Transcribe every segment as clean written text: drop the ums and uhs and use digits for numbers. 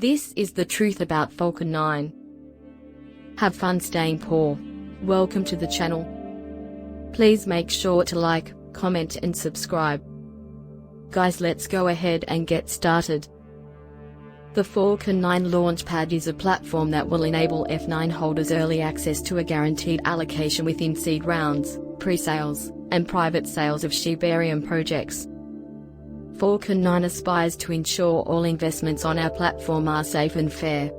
This is the truth about Falcon 9. Have fun staying poor. Welcome to the channel. Please make sure to like, comment and subscribe. Guys, let's go ahead and get started. The Falcon 9 Launchpad is a platform that will enable F9 holders early access to a guaranteed allocation within seed rounds, pre-sales, and private sales of Shibarium projects. Falcon 9 aspires to ensure all investments on our platform are safe and fair.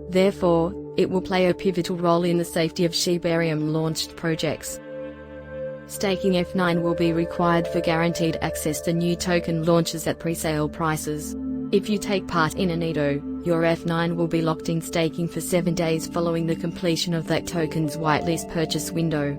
Therefore, it will play a pivotal role in the safety of Shibarium-launched projects. Staking F9 will be required for guaranteed access to new token launches at pre-sale prices. If you take part in an IDO, your F9 will be locked in staking for 7 days following the completion of that token's whitelist purchase window.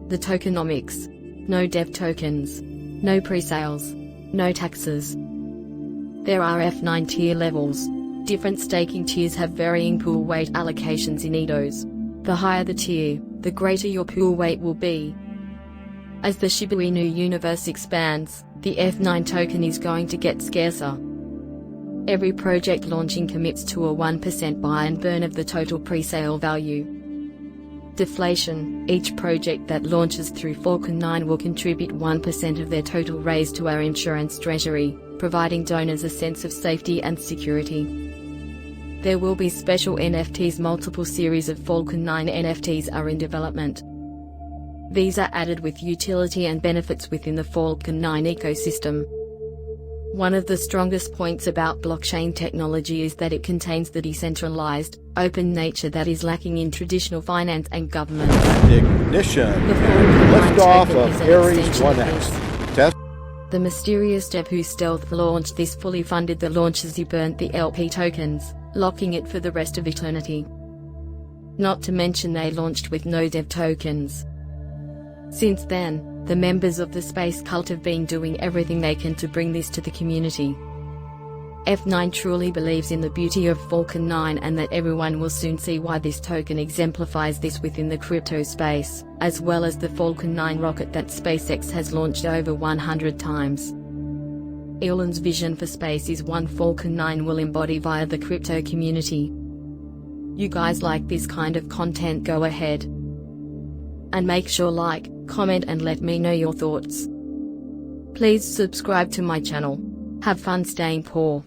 The tokenomics. No dev tokens. No pre-sales. No taxes. There are F9 tier levels. Different staking tiers have varying pool weight allocations in IDOs. The higher the tier, the greater your pool weight will be. As the Shiba Inu universe expands, the F9 token is going to get scarcer. Every project launching commits to a 1% buy and burn of the total pre-sale value. Deflation. Each project that launches through Falcon 9 will contribute 1% of their total raise to our insurance treasury, providing donors a sense of safety and security. There will be special NFTs. Multiple series of Falcon 9 NFTs are in development. These are added with utility and benefits within the Falcon 9 ecosystem. One of the strongest points about blockchain technology is that it contains the decentralized, open nature that is lacking in traditional finance and government. Ignition and liftoff of Ares 1X. Test. The mysterious dev who stealth launched this fully funded the launch as he burnt the LP tokens, locking it for the rest of eternity. Not to mention they launched with no dev tokens. Since then, the members of the space cult have been doing everything they can to bring this to the community. F9 truly believes in the beauty of Falcon 9 and that everyone will soon see why this token exemplifies this within the crypto space, as well as the Falcon 9 rocket that SpaceX has launched over 100 times. Elon's vision for space is one Falcon 9 will embody via the crypto community. You guys like this kind of content? Go ahead and make sure like, comment and let me know your thoughts. Please subscribe to my channel. Have fun staying poor.